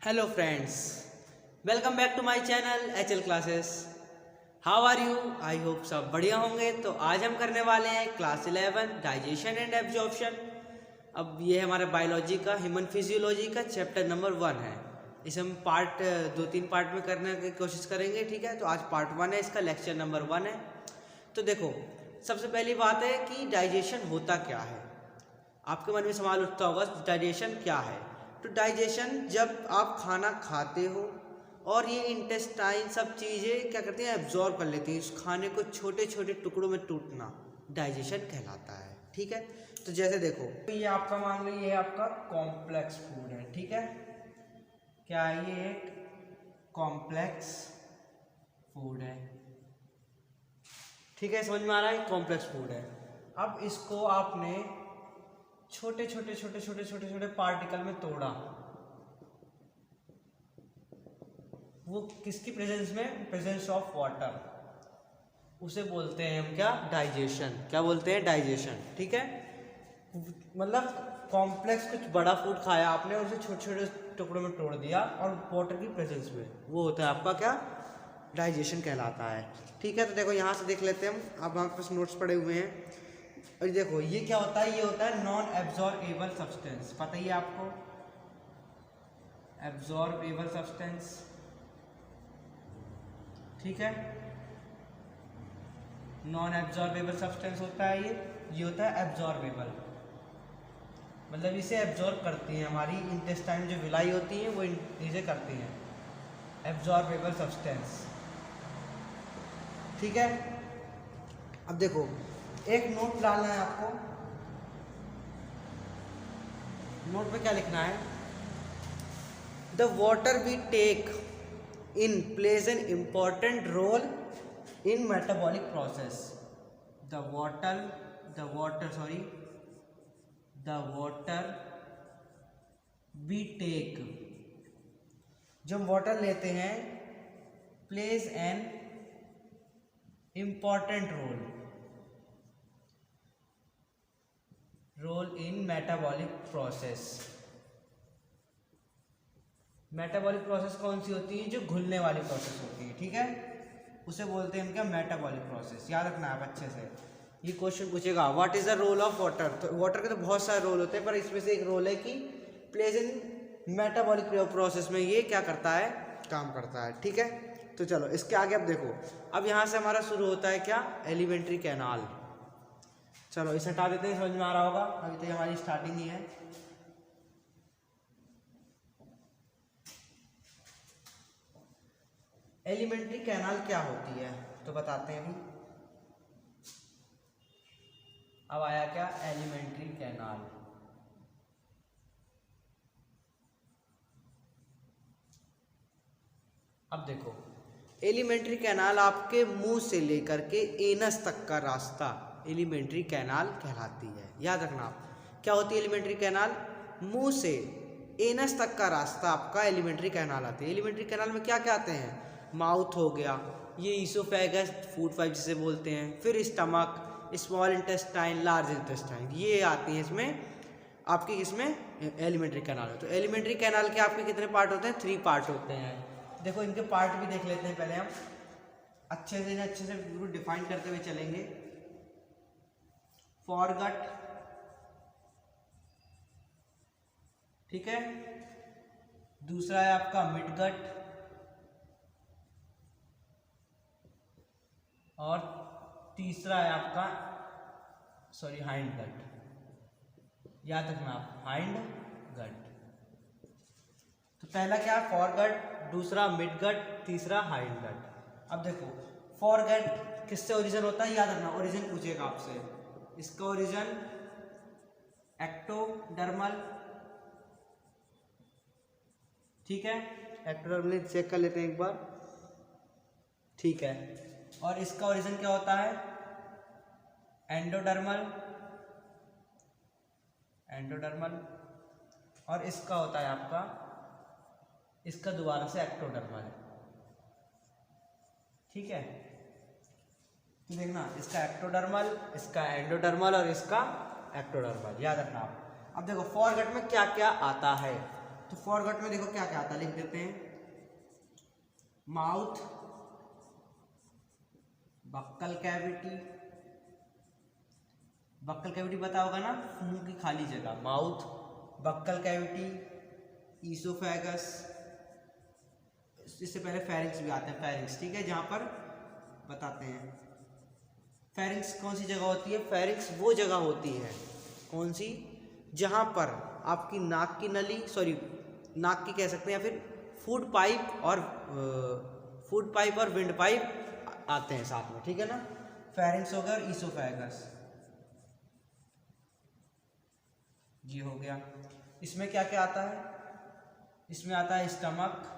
Hello friends, welcome back to my channel HL classes. How are you? I hope सब बढ़िया होंगे। तो आज हम करने वाले हैं क्लास 11 डाइजेशन एंड एब्जॉर्प्शन। अब ये हमारे बायोलॉजी का ह्यूमन फिजियोलॉजी का चैप्टर नंबर 1 है। इसे हम पार्ट 2-3 पार्ट में करने की कोशिश करेंगे, ठीक है। तो आज पार्ट 1 है, इसका लेक्चर नंबर 1 है। तो देखो, सबसे पहली बात है कि डाइजेशन होता क्या है। आपके मन में सवाल उठता होगा डाइजेशन क्या है। तो डाइजेशन जब आप खाना खाते हो और ये इंटेस्टाइन सब चीज़ें क्या करती हैं, एब्जॉर्ब कर लेती हैं उस खाने को, छोटे छोटे टुकड़ों में टूटना डाइजेशन कहलाता है, ठीक है। तो जैसे देखो, तो ये आपका मान लो, ये आपका कॉम्प्लेक्स फूड है, ठीक है। क्या ये एक कॉम्प्लेक्स फूड है, ठीक है, समझ में आ रहा है, कॉम्प्लेक्स फूड है। अब इसको आपने छोटे छोटे छोटे छोटे छोटे छोटे पार्टिकल में तोड़ा, वो किसकी प्रेजेंस में? Presence of water. उसे बोलते हैं हम क्या? डाइजेशन। क्या बोलते हैं? डाइजेशन, ठीक है। मतलब कॉम्प्लेक्स कुछ बड़ा फूड खाया आपने, उसे छोटे छोटे टुकड़ों में तोड़ दिया और वाटर की प्रेजेंस में, वो होता है आपका क्या? डाइजेशन कहलाता है, ठीक है। तो देखो यहाँ से देख लेते हैं हम, अब हमारे पास नोट्स पड़े हुए हैं। और देखो ये क्या होता है, ये होता है नॉन एब्जॉर्बेबल सब्सटेंस। पता ही है आपको, एब्जॉर्बेबल सब्सटेंस, ठीक है। नॉन एब्जॉर्बेबल सब्सटेंस होता है ये होता है एब्जॉर्बेबल, मतलब इसे एब्जॉर्ब करती हैं हमारी इंटेस्टाइन जो विलाई होती है, वो इसे करती हैं, एब्जॉर्बेबल सब्सटेंस, ठीक है। अब देखो, एक नोट डालना है आपको। नोट पे क्या लिखना है? The water we take in plays an important role in metabolic process. The water we take, जो हम वाटर लेते हैं, plays an important role in metabolic process. Metabolic process कौन सी होती है? जो घुलने वाली प्रोसेस होती है, ठीक है, उसे बोलते हैं हम क्या? Metabolic process. याद रखना है अच्छे से, ये क्वेश्चन पूछेगा what is the role of water. तो वाटर के तो बहुत सारे रोल होते हैं, पर इसमें से एक रोल है कि प्लेज इन मेटाबॉलिक प्रोसेस में ये क्या करता है? काम करता है, ठीक है। तो चलो इसके आगे अब देखो, अब यहाँ से हमारा शुरू होता है क्या? Alimentary canal. चलो इसे हटा देते हैं, समझ में आ रहा होगा, अभी तो हमारी स्टार्टिंग ही है। एलिमेंट्री कैनाल क्या होती है तो बताते हैं अभी। अब आया क्या? Alimentary canal. अब देखो, एलिमेंट्री कैनाल आपके मुंह से लेकर के एनस तक का रास्ता एलिमेंट्री कैनाल कहलाती है। याद रखना आप, क्या होती है एलिमेंट्री कैनाल? मुंह से एनस तक का रास्ता आपका एलिमेंट्री कैनाल आती है। एलिमेंट्री कैनाल में क्या क्या आते हैं? माउथ हो गया, ये ईसोफेगस, फूड पाइप जिसे बोलते हैं, फिर stomach, small intestine, large intestine, ये आती हैं इसमें आपकी, इसमें एलिमेंट्री कैनाल है। तो एलिमेंट्री कैनाल के आपके कितने पार्ट होते हैं? 3 पार्ट होते हैं। देखो इनके पार्ट भी देख लेते हैं पहले हम, अच्छे से बिल्कुल डिफाइन करते हुए चलेंगे। फॉरगट, ठीक है, दूसरा है आपका मिडगट, और तीसरा है आपका हाइंड गट। याद रखना आप, हाइंड गट। तो पहला क्या है? फॉरगट, दूसरा मिडगट, तीसरा हाइंड गट। अब देखो, फॉरगट किससे ओरिजिन होता है? याद रखना, ओरिजिन पूछेगा आपसे। इसका ओरिजिन एक्टोडर्मल, ठीक है, एक्टोडर्मल चेक कर लेते हैं एक बार, ठीक है। और इसका ओरिजिन क्या होता है? एंडोडर्मल, और इसका होता है आपका, इसका दोबारा से एक्टोडर्मल, ठीक है। तो देखना, इसका एक्टोडर्मल, इसका एंडोडर्मल और इसका एक्टोडर्मल, याद रखना आप। अब देखो फॉरगट में क्या क्या आता है। तो फॉरगट में देखो क्या क्या आता है, लिख देते हैं। Mouth, buccal cavity, buccal cavity पता होगा ना, मुंह की खाली जगह, माउथ, बक्कल कैविटी, ईसोफेगस, इससे पहले फेरिंक्स भी आते हैं, फेरिंक्स, ठीक है, जहां पर बताते हैं। फेरिंक्स कौन सी जगह होती है? फेरिंक्स वो जगह होती है, कौन सी, जहां पर आपकी नाक की नली, सॉरी नाक की कह सकते हैं, या फिर फूड पाइप और विंड पाइप आते हैं साथ में, ठीक है ना। फेरिंक्स हो गया और ईसोफेगस, ये हो गया। इसमें क्या क्या आता है? इसमें आता है स्टमक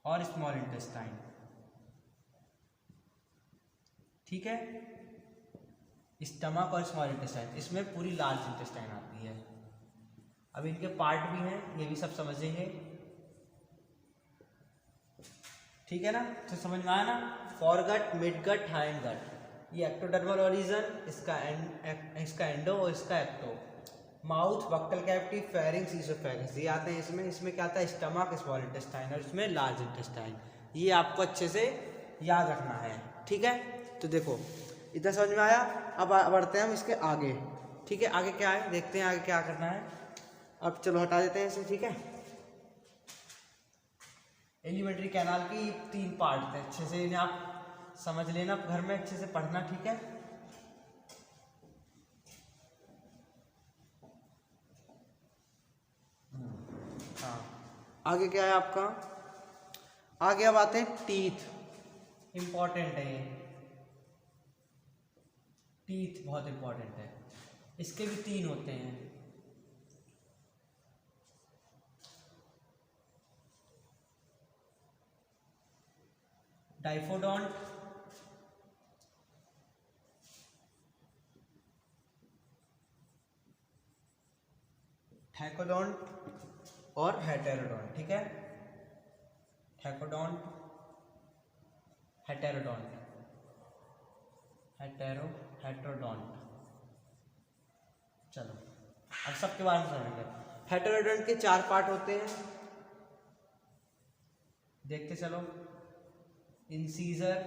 और स्मॉल इंटेस्टाइन, ठीक है, स्टमक और स्मॉल इंटेस्टाइन, इसमें पूरी लार्ज इंटेस्टाइन आती है। अब इनके पार्ट भी हैं, ये भी सब समझेंगे, ठीक है ना। तो समझ में आया ना, फॉरगट, मिडगट, हाइंडगट, ये एक्टोडर्मल ओरिजिन, इसका एंडो और इसका ecto. Mouth, buccal cavity, pharynx, oesophagus, ये आते हैं इसमें। इसमें क्या आता है? स्टमक, स्मॉल इंटेस्टाइन और इसमें लार्ज इंटेस्टाइन। ये आपको अच्छे से याद रखना है, ठीक है। तो देखो इतना समझ में आया। अब बढ़ते हैं हम इसके आगे, ठीक है। आगे क्या है देखते हैं, आगे क्या करना है। अब चलो हटा देते हैं इसे, ठीक है। एलिमेंट्री कैनाल की 3 पार्ट थे, अच्छे से इन्हें आप समझ लेना, घर में अच्छे से पढ़ना, ठीक है। हाँ, आगे क्या है आपका? आगे अब आते हैं टीथ, इंपॉर्टेंट है ये, टीथ बहुत इंपॉर्टेंट है। इसके भी 3 होते हैं, डाइफोडोंट, थैकोडोंट और हेटेरोडोंट, ठीक है। थैकोडोंट, हेटेरोडोंट, हेटेरोडोंट। चलो अब सबके बारे में समझेंगे। हेटेरोडोंट के 4 पार्ट होते हैं, देखते चलो। इंसीजर,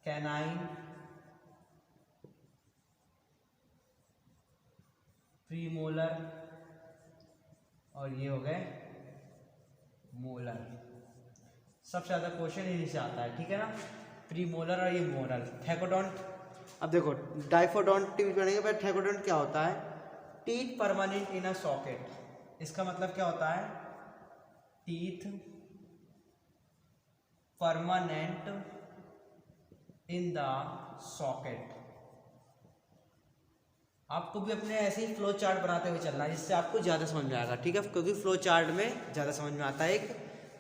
कैनाइन, प्रीमोलर और ये हो गए मोलर। सबसे ज़्यादा क्वेश्चन इन्हीं से आता है, ठीक है ना, प्रीमोलर और ये मोलर। थैकोडोंट, अब देखो डाइफोडोंट भी पढ़ेंगे, पर थैकोडोंट क्या होता है? टीथ परमानेंट इन अ सॉकेट। इसका मतलब क्या होता है? Teeth permanent in the socket. आपको भी अपने ऐसे ही फ्लो चार्ट बनाते हुए चलना है, जिससे आपको ज़्यादा समझ में आएगा, ठीक है, क्योंकि फ्लो चार्ट में ज़्यादा समझ में आता है एक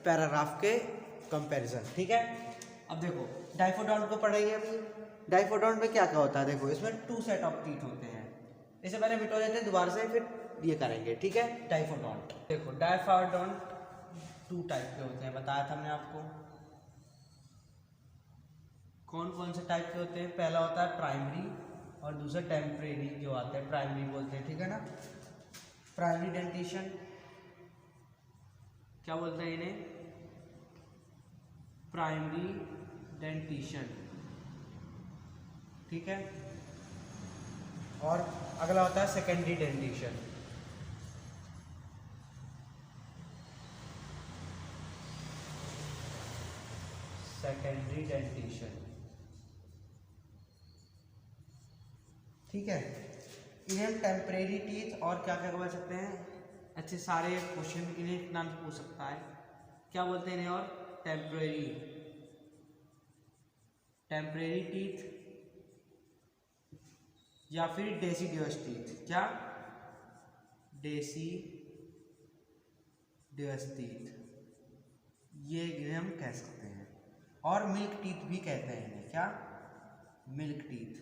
पैराग्राफ के कंपैरिजन, ठीक है। अब देखो डाइफोडोंट को पढ़ेंगे अभी। डाइफोडोंट में क्या क्या होता है? देखो इसमें 2 सेट ऑफ टीथ होते हैं। इसे पहले मिटो देते हैं, दोबारा से फिर ये करेंगे, ठीक है। डाइफोडोंट, देखो डाइफोडोंट 2 टाइप के होते हैं, बताया था हमने आपको। कौन कौन से टाइप के होते हैं? पहला होता है प्राइमरी और दूसरा टेम्परेरी, जो आता है प्राइमरी बोलते हैं, ठीक है ना। प्राइमरी डेंटिशन क्या बोलते हैं इन्हें? प्राइमरी डेंटिशन, ठीक है। और अगला होता है सेकेंडरी डेंटिशन। सेकेंडरी डेंटिशन, ठीक है। इन्हें टेम्परेरी टीथ और क्या क्या बोल सकते हैं? अच्छे सारे क्वेश्चन इन्हें नाम से पूछ सकता है, क्या बोलते हैं इन्हें? और टेम्परेरी, टेम्परेरी टीथ या फिर डेसिडियस टीथ। क्या? डेसिडियस टीथ, ये इन्हें हम कह सकते हैं। और मिल्क टीथ भी कहते हैं इन्हें, क्या? Milk teeth.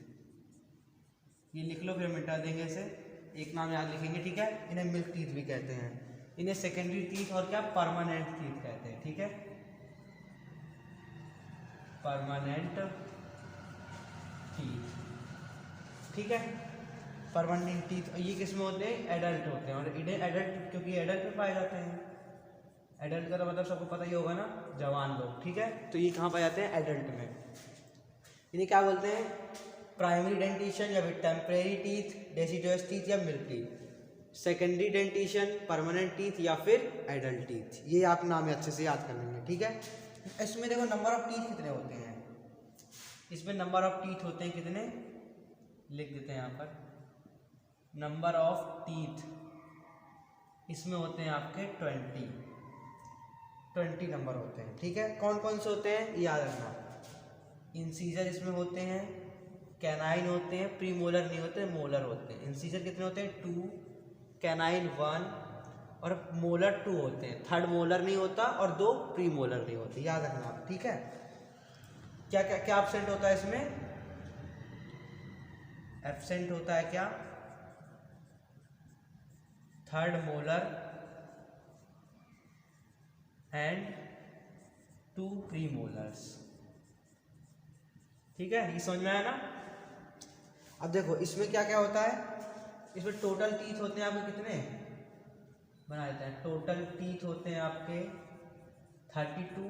ये लिख लो, फिर मिटा देंगे इसे, एक नाम याद लिखेंगे, ठीक है। इन्हें मिल्क टीथ भी कहते हैं। इन्हें सेकेंडरी टीथ और क्या परमानेंट टीथ कहते हैं, ठीक है। परमानेंट टीथ, ठीक है। परमानेंट टीथ, ये किस में होते हैं? एडल्ट होते हैं। और इन्हें एडल्ट, क्योंकि एडल्ट में पाए जाते हैं। एडल्ट का तो मतलब सबको पता ही होगा ना, जवान लोग, ठीक है। तो ये कहाँ पाए जाते हैं? एडल्ट में। इन्हें क्या बोलते हैं? प्राइमरी डेंटिशन या फिर टेम्परेरी टीथ, डेसिडुअस टीथ या milk teeth. Secondary dentition, permanent teeth या फिर एडल्ट टीथ। ये आप नाम अच्छे से याद कर लेंगे, ठीक है। इसमें देखो नंबर ऑफ टीथ कितने होते हैं। इसमें नंबर ऑफ टीथ होते हैं कितने, लिख देते हैं यहाँ पर। नंबर ऑफ टीथ इसमें होते हैं आपके 20 नंबर होते हैं, ठीक है। कौन कौन से होते हैं याद रखना। इंसीजर इसमें होते हैं, कैनाइन होते हैं, प्रीमोलर नहीं होते, मोलर होते हैं। इंसीजर कितने होते हैं? 2, कैनाइन 1 और मोलर 2 होते हैं। थर्ड मोलर नहीं होता और 2 प्रीमोलर नहीं होते, याद रखना आप, ठीक है। क्या क्या क्या एब्सेंट होता है इसमें? एब्सेंट होता है क्या? थर्ड मोलर एंड 2 प्रीमोलर्स, ठीक है। ये समझ में आया ना। अब देखो इसमें क्या क्या होता है। इसमें टोटल टीथ होते हैं आपके कितने बना देते हैं। टोटल टीथ होते हैं आपके 32,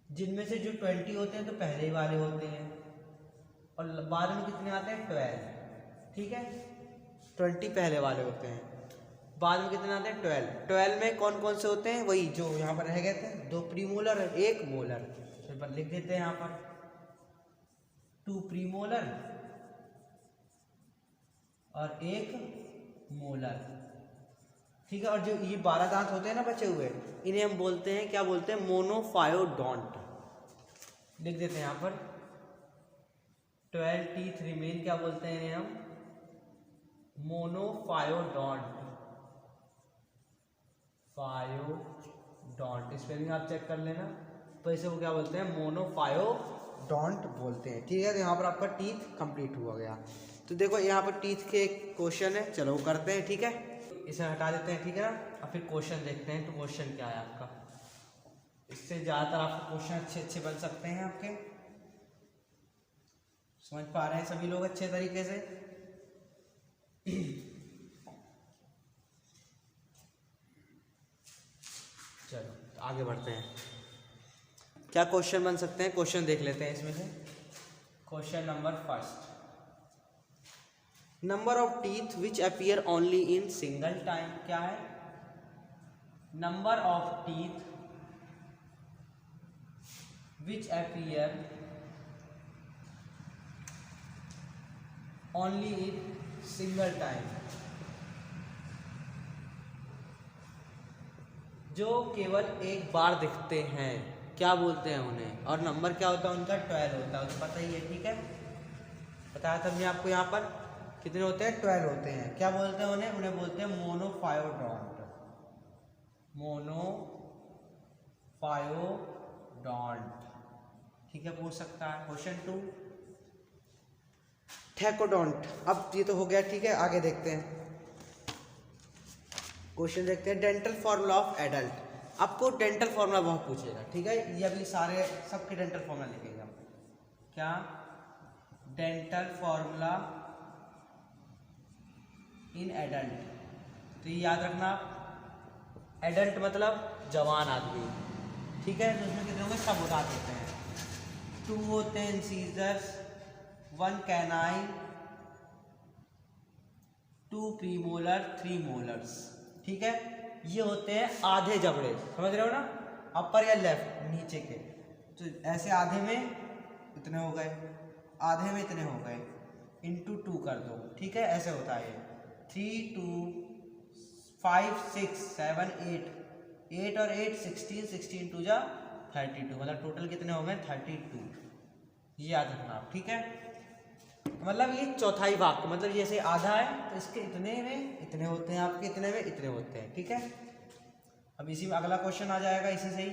जिनमें से जो 20 होते हैं तो पहले वाले होते हैं और बाद में कितने आते हैं? 12, ठीक है। 20 पहले वाले होते हैं, बाद में कितने आते हैं? 12 में कौन कौन से होते हैं? वही जो यहाँ पर रह गए थे, 2 प्रीमोलर और 1 मोलर। तो लिख देते हैं यहाँ पर 2 प्रीमोलर और 1 मोलर, ठीक है। और जो ये 12 दांत होते हैं ना बचे हुए, इन्हें हम बोलते हैं, क्या बोलते हैं? मोनोफायोडोंट। लिख देते हैं यहाँ पर 12 टीथ रिमेन, क्या बोलते हैं इन्हें हम? मोनोफायोडोंट। फायोडोंट, स्पेलिंग आप चेक कर लेना। तो इसे वो क्या बोलते हैं? मोनोफायोडोंट बोलते हैं, ठीक है। तो यहाँ पर आपका टीथ कंप्लीट हुआ गया। तो देखो यहाँ पर टीथ के क्वेश्चन है, चलो वो करते हैं, ठीक है। इसे हटा देते हैं, ठीक है ना। अब फिर क्वेश्चन देखते हैं। तो क्वेश्चन क्या है आपका, इससे ज़्यादातर आपके क्वेश्चन अच्छे अच्छे बन सकते हैं आपके। समझ पा रहे हैं सभी लोग अच्छे तरीके से? चलो तो आगे बढ़ते हैं। क्या क्वेश्चन बन सकते हैं? क्वेश्चन देख लेते हैं इसमें से। Question number first, number of teeth which appear only in single time. क्या है? Number of teeth which appear only in single time, जो केवल एक बार दिखते हैं, क्या बोलते हैं उन्हें? और नंबर क्या होता है उनका? 12 होता है, तो पता ही है, ठीक है। बताया था हमने आपको यहाँ पर कितने होते हैं? 12 होते हैं। क्या बोलते हैं उन्हें? उन्हें बोलते हैं मोनोफायोडोंट। मोनोफायोडोंट, ठीक है, पूछ सकता है। क्वेश्चन 2, थैकोडोंट। अब ये तो हो गया, ठीक है। आगे देखते हैं, क्वेश्चन देखते हैं। Dental formula of adult. आपको डेंटल फॉर्मूला बहुत पूछेगा, ठीक है। ये अभी सारे सबके डेंटल फॉर्मूला लिखेगा। क्या? Dental formula in adult. तो ये याद रखना, एडल्ट मतलब जवान आदमी, ठीक है। तो उसमें कितने होंगे? सब बता देते हैं। 2 होते हैं इंसीजर्स, 1 कैनाइन, 2 प्रीमोलर, 3 मोलर्स, ठीक है। ये होते हैं आधे जबड़े, समझ रहे हो ना, अपर या लेफ्ट नीचे के। तो ऐसे आधे में इतने हो गए, आधे में इतने हो गए, इंटू 2 कर दो, ठीक है। ऐसे होता है 3, 2, 5, 6, 7, 8 और 8 16, 16 2 जा 32, मतलब टोटल कितने हो गए? 32। ये याद रखना आप, ठीक है। मतलब ये चौथाई भाग, मतलब जैसे आधा है तो इसके इतने में इतने होते हैं, आपके इतने में इतने होते हैं, ठीक है। अब इसी में अगला क्वेश्चन आ जाएगा, इसी से ही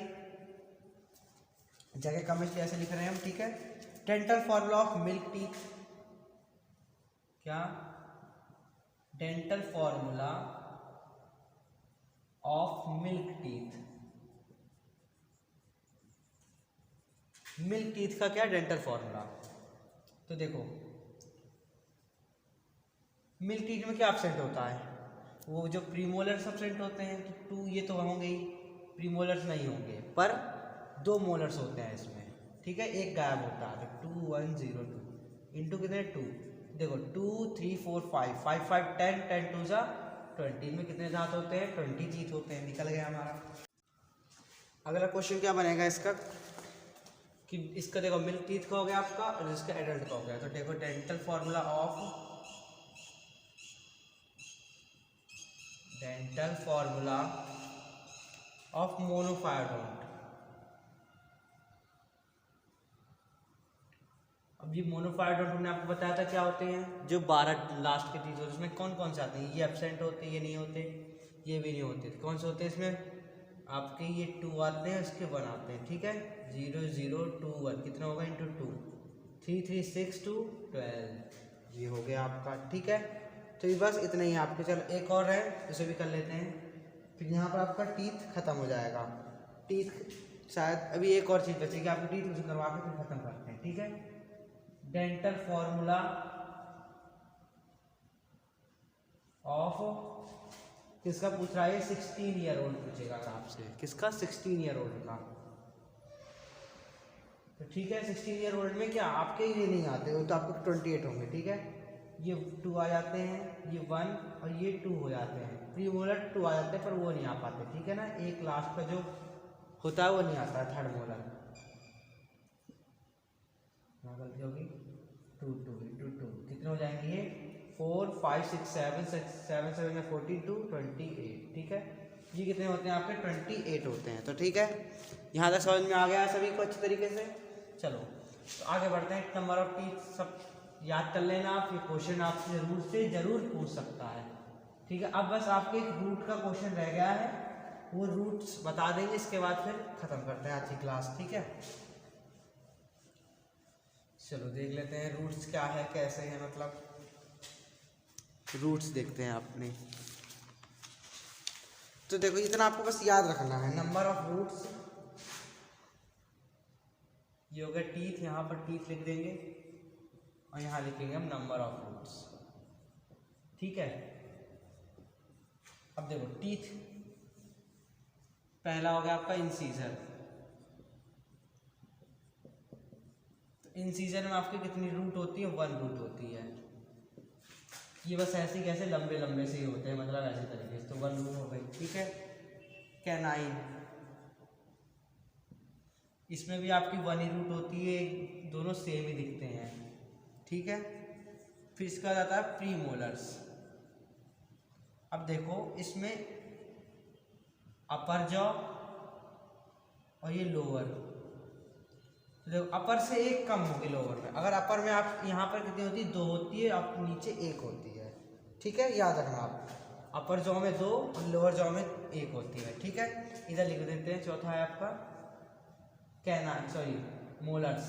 जगह कम इसलिए ऐसे लिख रहे हैं हम, ठीक है। Dental formula of milk teeth. क्या? Dental formula of milk teeth. Milk teeth का क्या डेंटल फॉर्मूला? तो देखो मिल्क टीथ में क्या एब्सेंट होता है, वो जो प्रीमोलर्स एब्सेंट होते हैं, तो 2 ये तो होंगे ही, प्रीमोलर्स नहीं होंगे, पर 2 मोलर्स होते हैं इसमें, ठीक है, एक गायब होता है। तो 2 1 0 2 इंटू कितने 2, देखो 2 3 4 5 5 5 10 10 2 जा 20 में कितने दांत होते हैं, 20 टीथ होते हैं, निकल गया हमारा। अगला क्वेश्चन क्या बनेगा इसका कि इसका देखो मिल्क टीथ का हो गया आपका और इसका एडल्ट का हो गया। तो देखो डेंटल फॉर्मूला ऑफ मोनोफायरोडोंट। अब ये मोनोफायरोडोंट हमने आपको बताया था क्या होते हैं, जो 12 लास्ट के टीथ होते हैं, उसमें कौन कौन से आते हैं, ये एब्सेंट होते हैं, ये नहीं होते, ये भी नहीं होते, कौन से होते हैं इसमें आपके, ये 2 आते हैं, इसके 1 आते हैं, ठीक है, 0 0 2 1 कितना होगा इंटू 2 3 3 6 2 12, ये हो गया आपका, ठीक है। तो ये बस इतना ही आपके, चलो एक और है इसे भी कर लेते हैं, फिर यहाँ पर आपका टीथ खत्म हो जाएगा। टीथ शायद अभी एक और चीज़ बचेगी आपकी, टीथ उसे करवा के फिर खत्म करते हैं, ठीक है। डेंटल फॉर्मूला ऑफ किसका पूछ रहा है, 16 ईयर ओल्ड पूछेगा आपसे, किसका 16 ईयर ओल्ड का। तो ठीक है 16 ईयर ओल्ड में क्या आपके ये नहीं आते, वो तो आपको 28 होंगे, ठीक है, ये 2 आ जाते हैं, ये 1 और ये 2 हो जाते हैं, प्रीमोलर 2 आ जाते हैं पर वो नहीं आ पाते, ठीक है ना, एक लास्ट का जो होता है वो नहीं आता है, थर्ड मोलर। गलती होगी 2 2 इंटू 2 कितने हो जाएंगे ये 4 5 6 7 7 7 में 42 28, ठीक है, ये कितने होते हैं आपके 28 होते हैं। तो ठीक है, यहाँ तक समझ में आ गया सभी को अच्छी तरीके से। चलो तो आगे बढ़ते हैं, नंबर ऑफ टीथ सब याद कर लेना आप, ये क्वेश्चन आपसे जरूर पूछ सकता है, ठीक है। अब बस आपके एक रूट का क्वेश्चन रह गया है, वो रूट्स बता देंगे, इसके बाद फिर खत्म करते हैं आज की क्लास, ठीक है। चलो देख लेते हैं रूट्स क्या है, कैसे है, मतलब रूट्स देखते हैं आपने। तो देखो इतना आपको बस याद रखना है, नंबर ऑफ रूट्स, ये हो गया टीथ, यहाँ पर टीथ लिख देंगे और यहाँ लिखेंगे हम नंबर ऑफ रूट्स, ठीक है। अब देखो टीथ पहला हो गया आपका इंसीजर, तो इंसीजर में आपके कितनी रूट होती है, 1 रूट होती है, ये बस ऐसे कैसे लंबे लंबे से ही होते हैं, मतलब ऐसे तरीके से, तो 1 रूट हो गई, ठीक है। कैनाइन, इसमें भी आपकी 1 ही रूट होती है, दोनों सेम ही दिखते हैं, ठीक है। फिर इसका आता है प्रीमोलर्स। अब देखो इसमें अपर जॉ और ये लोअर, तो देखो अपर से एक कम होगी लोअर में, अगर अपर में आप यहाँ पर कितनी होती है 2 होती है, आप नीचे 1 होती है, ठीक है, याद रखना आप, अपर जॉ में 2 और लोअर जॉ में 1 होती है, ठीक है। इधर लिख देते हैं, चौथा है आपका मोलर्स।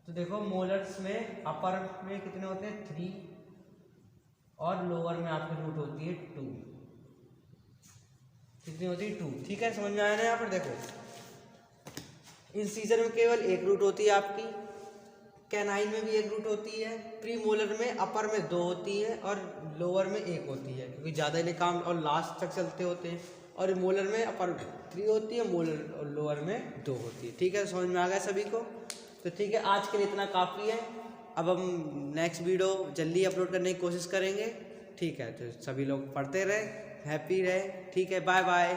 तो देखो मोलर्स में अपर में कितने होते हैं 3 और लोअर में आपकी रूट होती है 2, कितनी होती है 2, ठीक है, समझ में आया ना। यहाँ पर देखो इंसीजर में केवल 1 रूट होती है आपकी, कैनाइन में भी 1 रूट होती है, प्री मोलर में अपर में 2 होती है और लोअर में 1 होती है, क्योंकि ज़्यादा इन्हें काम और लास्ट तक चलते होते हैं, और मोलर में अपर 3 होती है, मोलर और लोअर में 2 होती है, ठीक है, समझ में आ गया सभी को। तो ठीक है, आज के लिए इतना काफ़ी है, अब हम नेक्स्ट वीडियो जल्दी अपलोड करने की कोशिश करेंगे, ठीक है। तो सभी लोग पढ़ते रहे, हैप्पी रहे, ठीक है, बाय बाय।